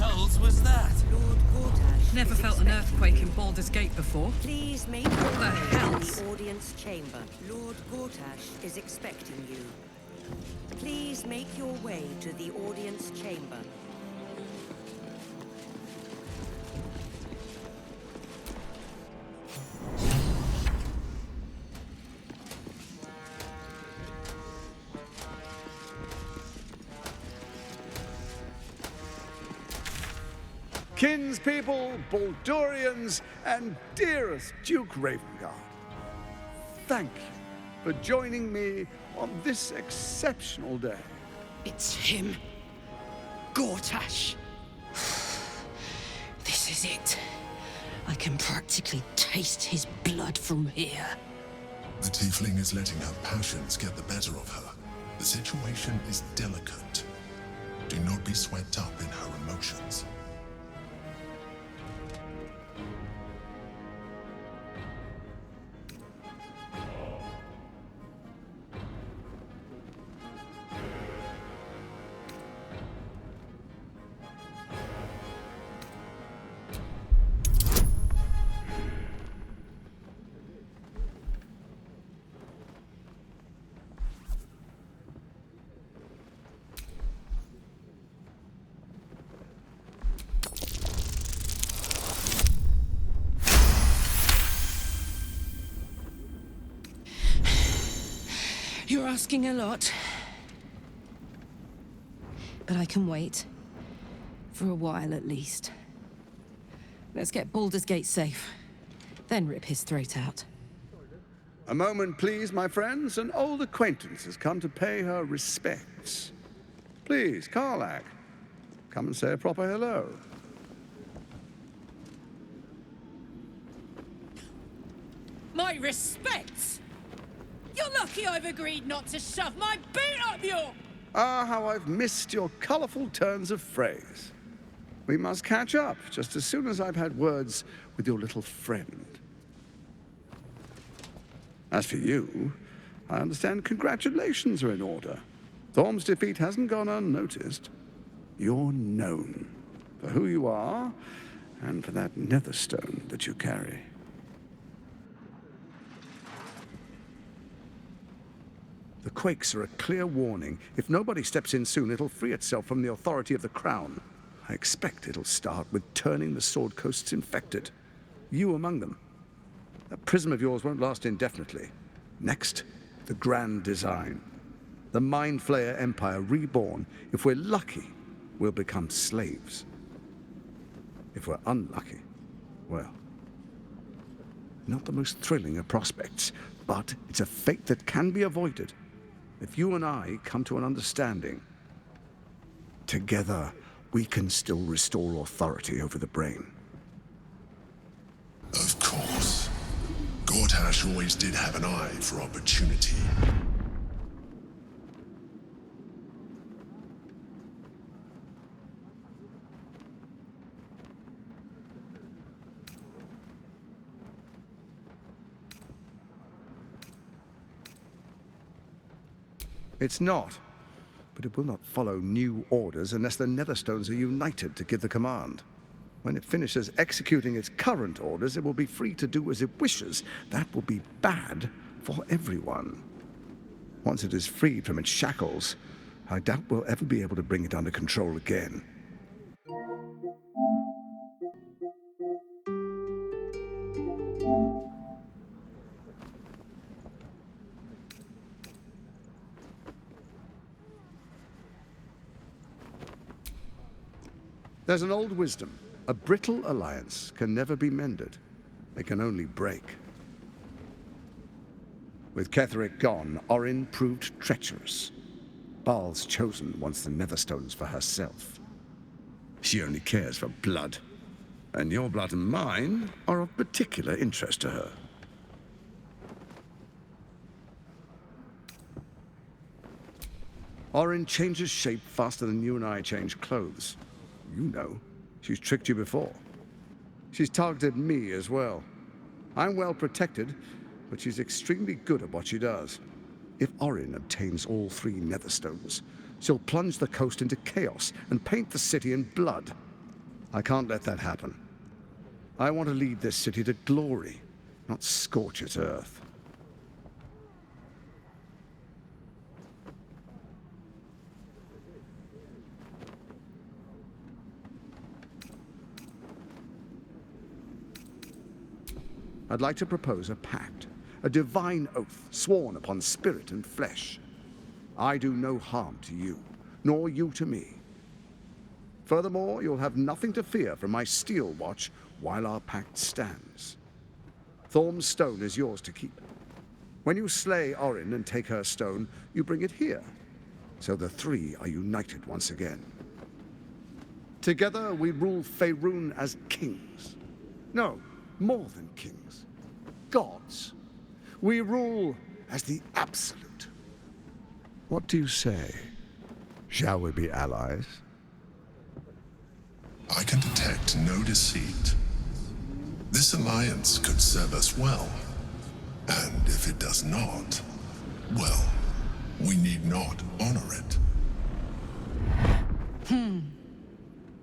hells was that? Lord Gortash Never is felt an expecting earthquake you. in Baldur's Gate before. Please make your the way to hells? the audience chamber. Lord Gortash is expecting you. Please make your way to the audience chamber. Kinspeople, Baldurians, and dearest Duke Ravengard, thank you for joining me on this exceptional day. It's him. Gortash. This is it. I can practically taste his blood from here. The tiefling is letting her passions get the better of her. The situation is delicate. Do not be swept up in her emotions. You're asking a lot. But I can wait. For a while, at least. Let's get Baldur's Gate safe. Then rip his throat out. A moment, please, my friends. An old acquaintance has come to pay her respects. Please, Karlach, come and say a proper hello. My respects! You're lucky I've agreed not to shove my boot up your... Ah, how I've missed your colourful turns of phrase. We must catch up just as soon as I've had words with your little friend. As for you, I understand congratulations are in order. Thorm's defeat hasn't gone unnoticed. You're known for who you are and for that Netherstone that you carry. The quakes are a clear warning. If nobody steps in soon, it'll free itself from the authority of the Crown. I expect it'll start with turning the Sword Coasts infected. You among them. That prism of yours won't last indefinitely. Next, the grand design. The Mind Flayer Empire reborn. If we're lucky, we'll become slaves. If we're unlucky, well, not the most thrilling of prospects, but it's a fate that can be avoided. If you and I come to an understanding, together we can still restore authority over the brain. Of course. Gortash always did have an eye for opportunity. It's not, but it will not follow new orders unless the Netherstones are united to give the command. When it finishes executing its current orders, it will be free to do as it wishes. That will be bad for everyone. Once it is freed from its shackles, I doubt we'll ever be able to bring it under control again. There's an old wisdom. A brittle alliance can never be mended. It can only break. With Ketheric gone, Orin proved treacherous. Baal's chosen wants the Netherstones for herself. She only cares for blood. And your blood and mine are of particular interest to her. Orin changes shape faster than you and I change clothes. You know, she's tricked you before. She's targeted me as well. I'm well protected, but she's extremely good at what she does. If Orin obtains all 3 Netherstones, she'll plunge the coast into chaos and paint the city in blood. I can't let that happen. I want to lead this city to glory, not scorch its earth. I'd like to propose a pact, a divine oath sworn upon spirit and flesh. I do no harm to you, nor you to me. Furthermore, you'll have nothing to fear from my steel watch while our pact stands. Thorm's stone is yours to keep. When you slay Orin and take her stone, you bring it here, so the three are united once again. Together we rule Faerun as kings. No, more than kings. Gods. We rule as the Absolute. What do you say? Shall we be allies? I can detect no deceit. This alliance could serve us well. And if it does not, well, we need not honor it.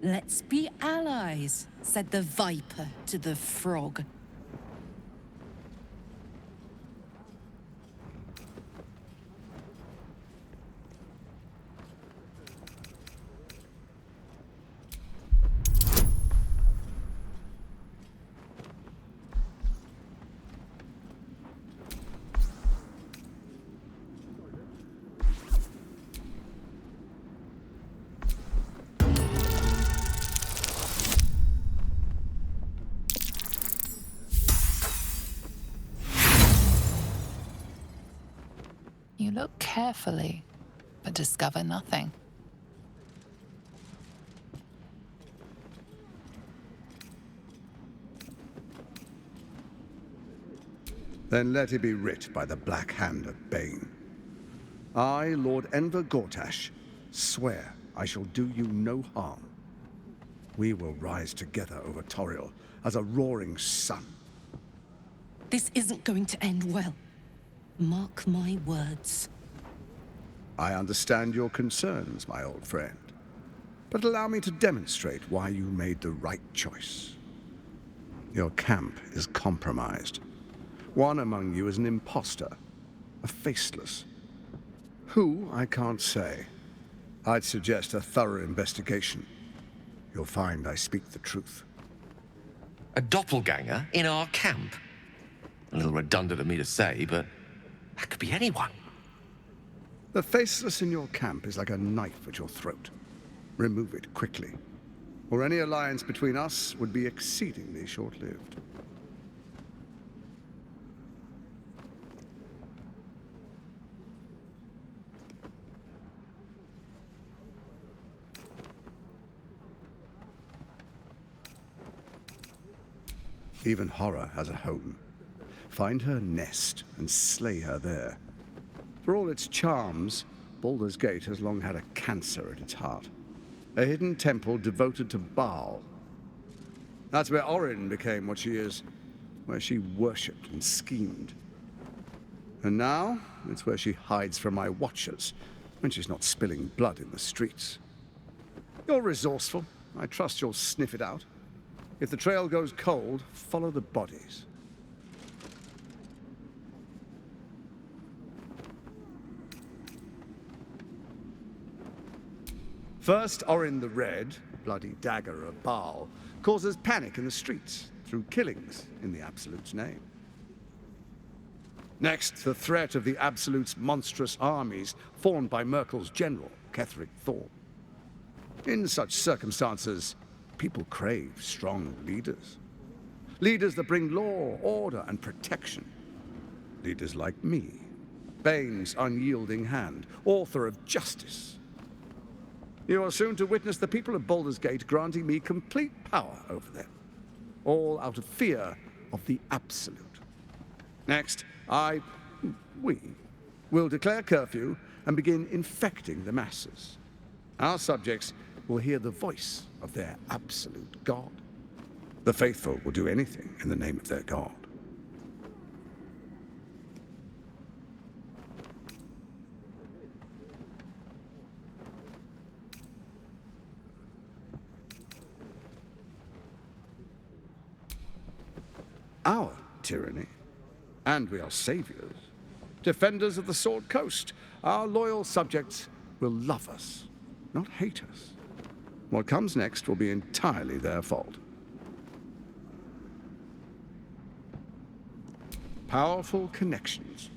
Let's be allies, said the viper to the frog. You look carefully, but discover nothing. Then let it be writ by the black hand of Bane. I, Lord Enver Gortash, swear I shall do you no harm. We will rise together over Toriel as a roaring sun. This isn't going to end well. Mark my words. I understand your concerns, my old friend. But allow me to demonstrate why you made the right choice. Your camp is compromised. One among you is an imposter, a faceless. Who, I can't say. I'd suggest a thorough investigation. You'll find I speak the truth. A doppelganger in our camp? A little redundant of me to say, but that could be anyone. The faceless in your camp is like a knife at your throat. Remove it quickly, or any alliance between us would be exceedingly short-lived. Even horror has a home. Find her nest and slay her there. For all its charms, Baldur's Gate has long had a cancer at its heart. A hidden temple devoted to Baal. That's where Orin became what she is, where she worshipped and schemed. And now, it's where she hides from my watchers, when she's not spilling blood in the streets. You're resourceful. I trust you'll sniff it out. If the trail goes cold, follow the bodies. First, Orin the Red, bloody dagger of Baal, causes panic in the streets through killings in the Absolute's name. Next, the threat of the Absolute's monstrous armies formed by Merkel's general, Ketheric Thorm. In such circumstances, people crave strong leaders. Leaders that bring law, order, and protection. Leaders like me, Bane's unyielding hand, author of justice. You are soon to witness the people of Baldur's Gate granting me complete power over them, all out of fear of the Absolute. Next, we will declare curfew and begin infecting the masses. Our subjects will hear the voice of their absolute God. The faithful will do anything in the name of their God. our tyranny, and we are saviors, defenders of the Sword Coast. Our loyal subjects will love us, not hate us. What comes next will be entirely their fault. Powerful connections.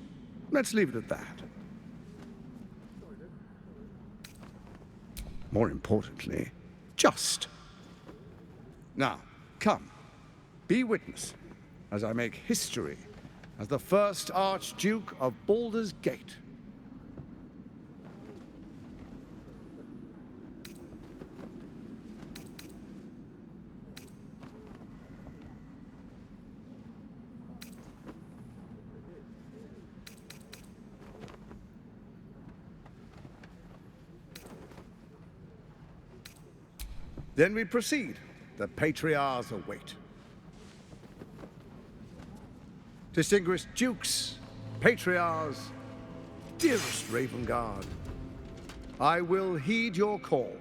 Let's leave it at that. More importantly, just. Now, come, be witness as I make history as the first Archduke of Baldur's Gate. Then we proceed. The patriarchs await. Distinguished dukes, patriarchs, dearest Ravengard, I will heed your call.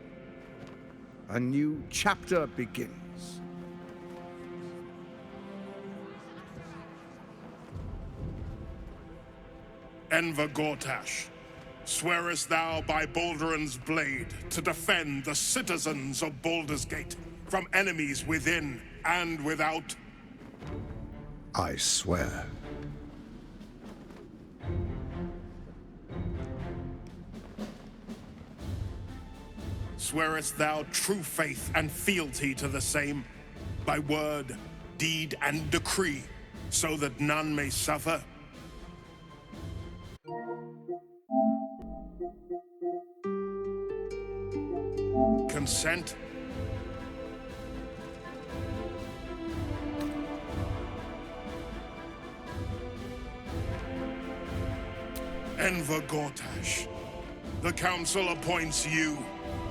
A new chapter begins. Enver Gortash, swearest thou by Balduran's blade to defend the citizens of Baldur's Gate from enemies within and without? I swear. Swearest thou true faith and fealty to the same, by word, deed, and decree, so that none may suffer? Consent? Enver Gortash, the Council appoints you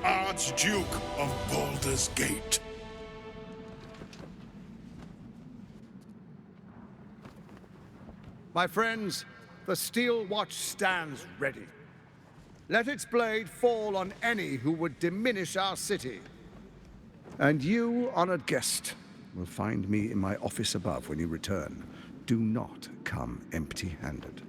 Archduke of Baldur's Gate. My friends, the Steel Watch stands ready. Let its blade fall on any who would diminish our city. And you, honored guest, will find me in my office above when you return. Do not come empty-handed.